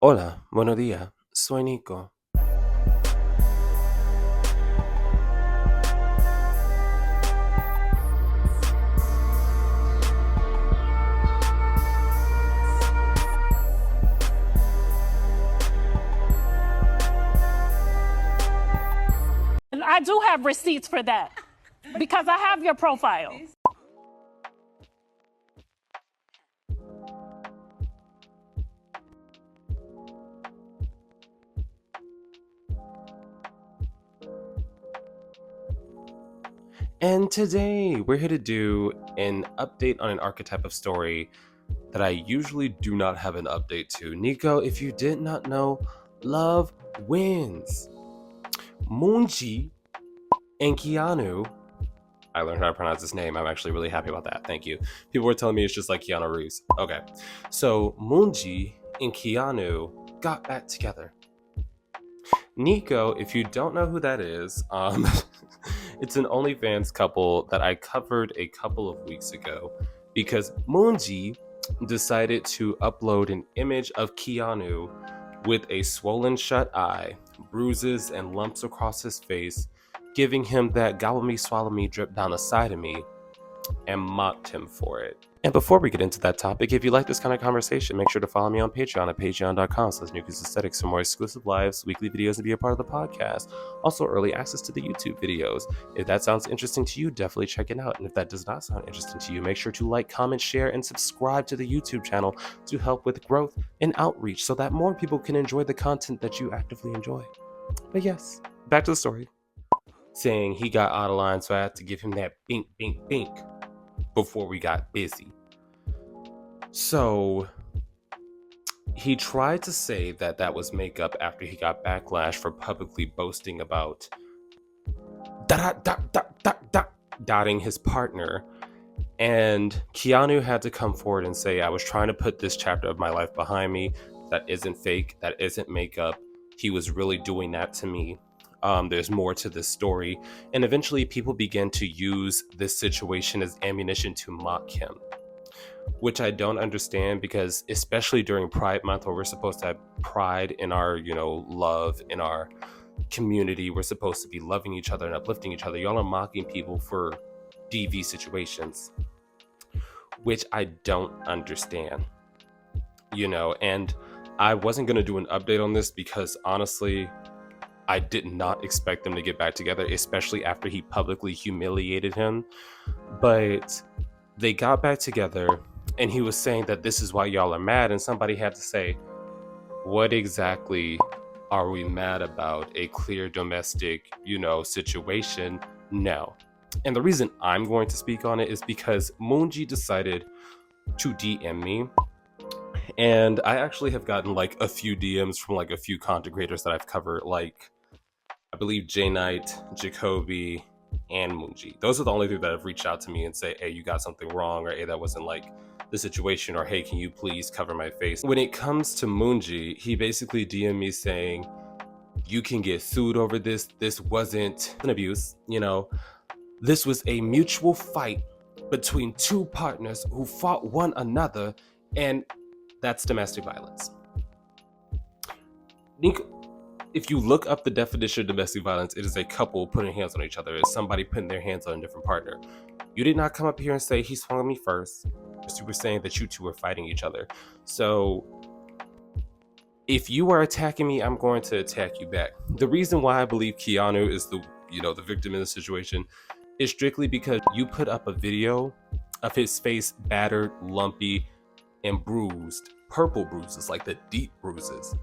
Hola, buenos días. Soy Nico. And I do have receipts for that because I have your profile. And today we're here to do an update on an archetype of story that I usually do not have an update to. Nico, if you did not know, love wins. Munjileel and Keanu. I learned how to pronounce his name. I'm actually really happy about that. Thank you. People were telling me it's just like Keanu Reeves. Okay. So Munjileel and Keanu got back together. Nico, if you don't know who that is, it's an OnlyFans couple that I covered a couple of weeks ago because Munjileel decided to upload an image of Keanu with a swollen shut eye, bruises and lumps across his face, giving him that gobble me, swallow me, drip down the side of me, and mocked him for it. And before we get into that topic, if you like this kind of conversation, make sure to follow me on Patreon at patreon.com/Nicosaesthetics for more exclusive lives, weekly videos, and be a part of the podcast. Also, early access to the YouTube videos. If that sounds interesting to you, definitely check it out. And if that does not sound interesting to you, make sure to like, comment, share, and subscribe to the YouTube channel to help with growth and outreach so that more people can enjoy the content that you actively enjoy. But yes, back to the story. Saying he got out of line, so I had to give him that bink, bink, bink before we got busy. So he tried to say that that was makeup after he got backlash for publicly boasting about dotting his partner. And Keanu had to come forward and say, I was trying to put this chapter of my life behind me. That isn't fake. That isn't makeup. He was really doing that to me. There's more to this story. And eventually people began to use this situation as ammunition to mock him, which I don't understand because especially during Pride Month where we're supposed to have pride in our, love in our community, we're supposed to be loving each other and uplifting each other. Y'all are mocking people for DV situations, which I don't understand, and I wasn't going to do an update on this because honestly, I did not expect them to get back together, especially after he publicly humiliated him. But they got back together, and he was saying that this is why y'all are mad. And somebody had to say, what exactly are we mad about? A clear domestic, situation? No. And the reason I'm going to speak on it is because Munjileel decided to DM me. And I actually have gotten like a few DMs from like a few content creators that I've covered, like I believe J Knight, Jacoby, and Munjileel. Those are the only three that have reached out to me and say, hey, you got something wrong, or hey, that wasn't like the situation, or hey, can you please cover my face? When it comes to Munjileel, he basically DM'd me saying, you can get sued over this. This wasn't an abuse, This was a mutual fight between two partners who fought one another, and that's domestic violence. Nico, if you look up the definition of domestic violence, it is a couple putting hands on each other. It's somebody putting their hands on a different partner. You did not come up here and say he swung on me first. You were saying that you two were fighting each other. So if you are attacking me, I'm going to attack you back. The reason why I believe Keanu is the victim in the situation is strictly because you put up a video of his face battered, lumpy, and bruised, purple bruises, like the deep bruises,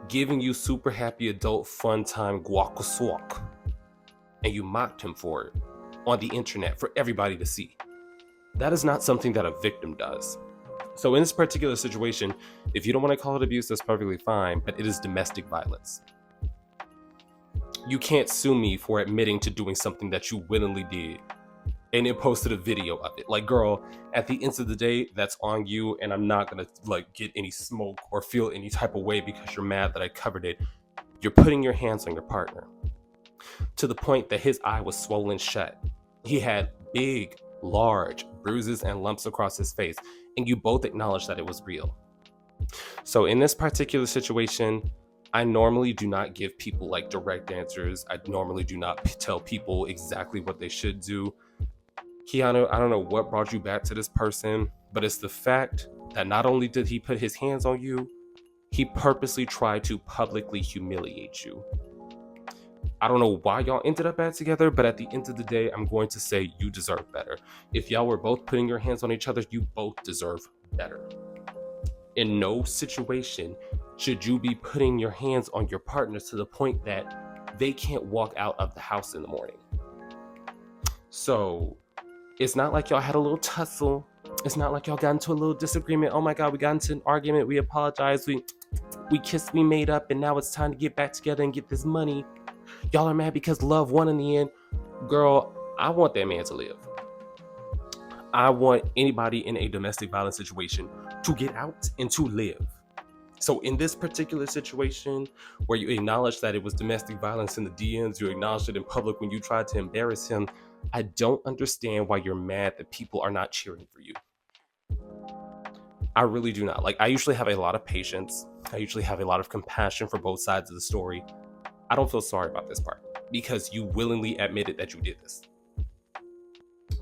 giving you super happy adult fun time guac, and you mocked him for it on the internet for everybody to see. That is not something that a victim does. So in this particular situation, if you don't want to call it abuse, that's perfectly fine, but it is domestic violence. You can't sue me for admitting to doing something that you willingly did and it posted a video of it. Like, girl, at the end of the day, that's on you, and I'm not gonna get any smoke or feel any type of way because you're mad that I covered it. You're putting your hands on your partner to the point that his eye was swollen shut. He had big, large bruises and lumps across his face, and you both acknowledged that it was real. So in this particular situation, I normally do not give people like direct answers. I normally do not tell people exactly what they should do. Keanu, I don't know what brought you back to this person, but it's the fact that not only did he put his hands on you, he purposely tried to publicly humiliate you. I don't know why y'all ended up back together, but at the end of the day, I'm going to say you deserve better. If y'all were both putting your hands on each other, you both deserve better. In no situation should you be putting your hands on your partner to the point that they can't walk out of the house in the morning. So it's not like y'all had a little tussle. It's not like y'all got into a little disagreement. Oh my God, we got into an argument. We apologized. We kissed, we made up, and now it's time to get back together and get this money. Y'all are mad because love won in the end. Girl, I want that man to live. I want anybody in a domestic violence situation to get out and to live. So in this particular situation where you acknowledge that it was domestic violence in the DMs, you acknowledged it in public when you tried to embarrass him, I don't understand why you're mad that people are not cheering for you. I really do not. Like, I usually have a lot of patience. I usually have a lot of compassion for both sides of the story. I don't feel sorry about this part because you willingly admitted that you did this.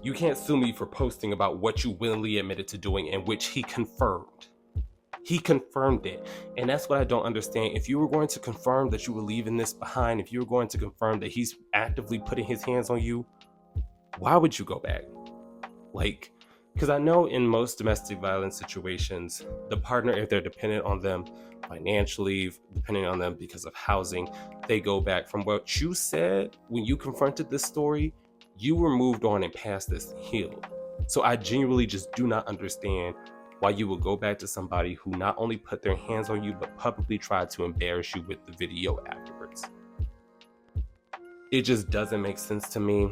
You can't sue me for posting about what you willingly admitted to doing and which he confirmed. He confirmed it. And that's what I don't understand. If you were going to confirm that you were leaving this behind, if you were going to confirm that he's actively putting his hands on you, why would you go back? Like, because I know in most domestic violence situations, the partner, if they're dependent on them financially, depending on them because of housing, they go back. From what you said when you confronted this story, you were moved on and past this and healed. So I genuinely just do not understand why you would go back to somebody who not only put their hands on you, but publicly tried to embarrass you with the video afterwards. It just doesn't make sense to me.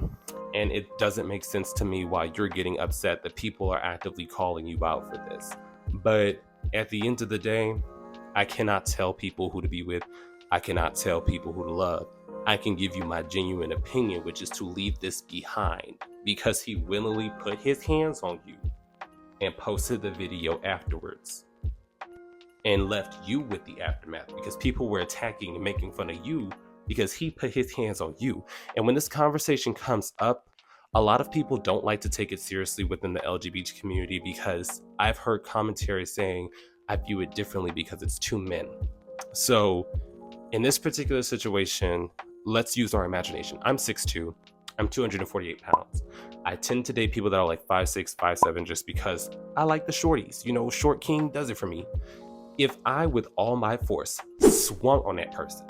And it doesn't make sense to me why you're getting upset that people are actively calling you out for this. But at the end of the day, I cannot tell people who to be with. I cannot tell people who to love. I can give you my genuine opinion, which is to leave this behind because he willingly put his hands on you and posted the video afterwards and left you with the aftermath because people were attacking and making fun of you because he put his hands on you. And when this conversation comes up, a lot of people don't like to take it seriously within the LGBT community because I've heard commentary saying I view it differently because it's two men. So in this particular situation, let's use our imagination. I'm 6'2", I'm 248 pounds. I tend to date people that are like 5'6", 5'7", just because I like the shorties. You know, short king does it for me. If I, with all my force, swung on that person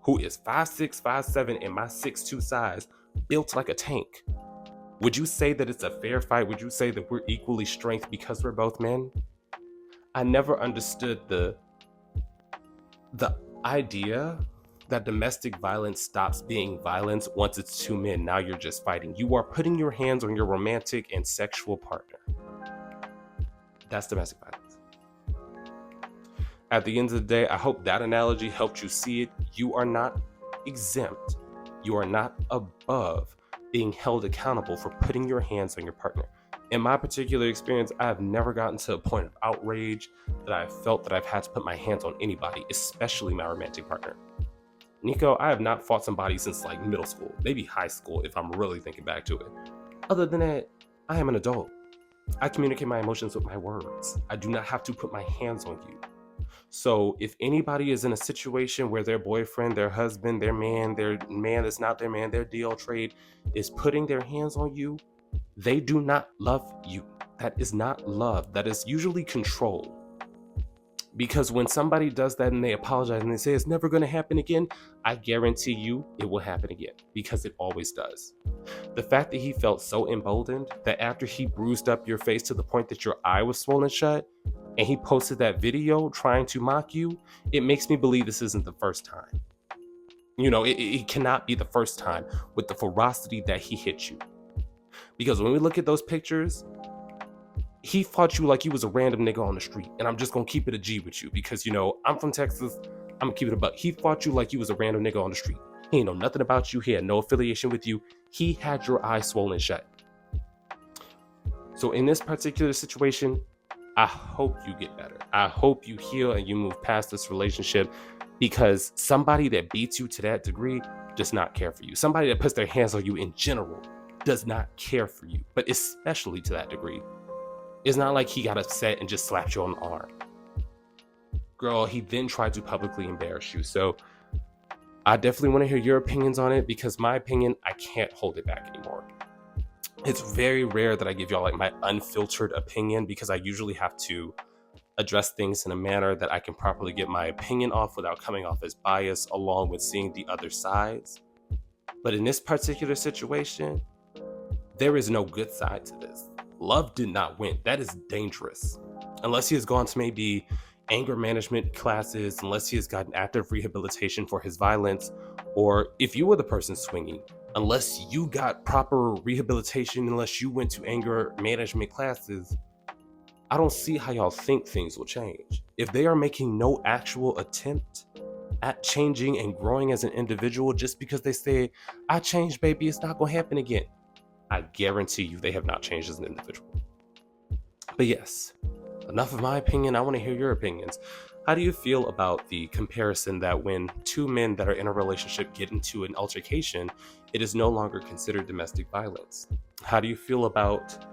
who is 5'6", 5'7", and my 6'2" size, built like a tank, would you say that it's a fair fight? Would you say that we're equally strength because we're both men? I never understood the idea that domestic violence stops being violence once it's two men. Now you're just fighting. You are putting your hands on your romantic and sexual partner. That's domestic violence. At the end of the day, I hope that analogy helped you see it. You are not exempt. You are not above being held accountable for putting your hands on your partner. In my particular experience, I have never gotten to a point of outrage that I've felt that I've had to put my hands on anybody, especially my romantic partner. Nico, I have not fought somebody since like middle school, maybe high school if I'm really thinking back to it. Other than that, I am an adult. I communicate my emotions with my words. I do not have to put my hands on you. So if anybody is in a situation where their boyfriend, their husband, their man that's not their man, their DL trade is putting their hands on you, they do not love you. That is not love. That is usually control. Because when somebody does that and they apologize and they say it's never going to happen again, I guarantee you it will happen again because it always does. The fact that he felt so emboldened that after he bruised up your face to the point that your eye was swollen shut and he posted that video trying to mock you, it makes me believe this isn't the first time. You know, it cannot be the first time with the ferocity that he hit you. Because when we look at those pictures, he fought you like you was a random nigga on the street. And I'm just going to keep it a G with you because, you know, I'm from Texas. I'm going to keep it a buck. He fought you like you was a random nigga on the street. He ain't know nothing about you. He had no affiliation with you. He had your eye swollen shut. So in this particular situation, I hope you get better. I hope you heal and you move past this relationship, because somebody that beats you to that degree does not care for you. Somebody that puts their hands on you in general does not care for you, but especially to that degree. It's not like he got upset and just slapped you on the arm. Girl, he then tried to publicly embarrass you. So I definitely want to hear your opinions on it, because my opinion, I can't hold it back anymore. It's very rare that I give y'all like my unfiltered opinion, because I usually have to address things in a manner that I can properly get my opinion off without coming off as biased, along with seeing the other sides. But in this particular situation, there is no good side to this. Love did not win. That is dangerous. Unless he has gone to maybe anger management classes, unless he has gotten active rehabilitation for his violence, or if you were the person swinging, unless you got proper rehabilitation, unless you went to anger management classes, I don't see how y'all think things will change. If they are making no actual attempt at changing and growing as an individual, just because they say, I changed, baby, it's not gonna happen again, I guarantee you they have not changed as an individual. But yes, enough of my opinion. I want to hear your opinions. How do you feel about the comparison that when two men that are in a relationship get into an altercation, it is no longer considered domestic violence? How do you feel about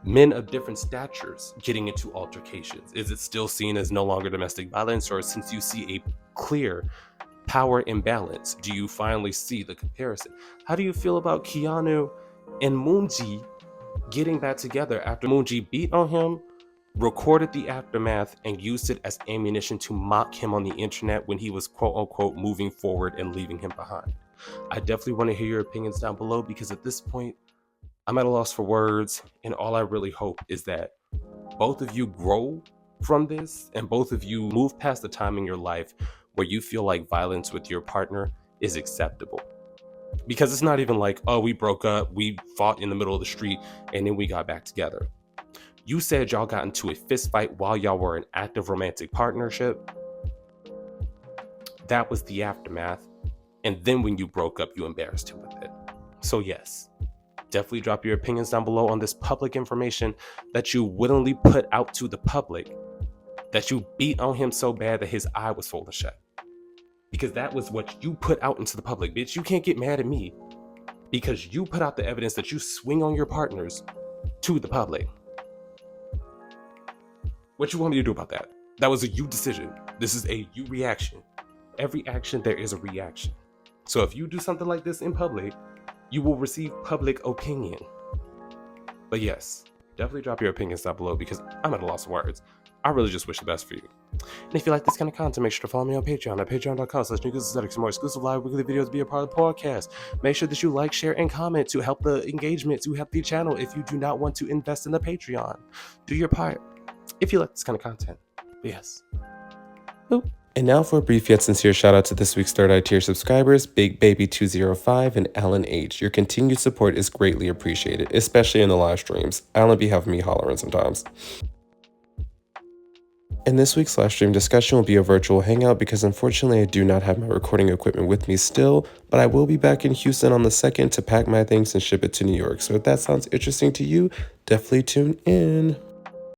men of different statures getting into altercations? Is it still seen as no longer domestic violence, or since you see a clear power imbalance, do you finally see the comparison? How do you feel about Keanu and Munji getting back together after Munji beat on him, recorded the aftermath, and used it as ammunition to mock him on the internet when he was quote unquote moving forward and leaving him behind? I definitely want to hear your opinions down below, because at this point, I'm at a loss for words, and all I really hope is that both of you grow from this and both of you move past the time in your life where you feel like violence with your partner is acceptable. Because it's not even like, oh, we broke up, we fought in the middle of the street, and then we got back together. You said y'all got into a fist fight while y'all were in active romantic partnership. That was the aftermath. And then when you broke up, you embarrassed him with it. So yes, definitely drop your opinions down below on this public information that you willingly put out to the public, that you beat on him so bad that his eye was swollen shut. Because that was what you put out into the public, bitch. You can't get mad at me because you put out the evidence that you swing on your partners to the public. What you want me to do about that? That was a you decision. This is a you reaction. Every action, there is a reaction. So if you do something like this in public, you will receive public opinion. But yes, definitely drop your opinions down below, because I'm at a loss of words. I really just wish the best for you. And if you like this kind of content, make sure to follow me on Patreon at patreon.com/Nicosaesthetics for more exclusive live weekly videos, be a part of the podcast. Make sure that you like, share, and comment to help the engagement, to help the channel if you do not want to invest in the Patreon. Do your part if you like this kind of content. But yes. Boop. And now for a brief yet sincere shout out to this week's third eye tier subscribers, Big Baby 205 and Alan H. Your continued support is greatly appreciated, especially in the live streams. Alan be having me hollering sometimes. And this week's live stream discussion will be a virtual hangout, because unfortunately I do not have my recording equipment with me still, but I will be back in Houston on the 2nd to pack my things and ship it to New York. So if that sounds interesting to you, definitely tune in.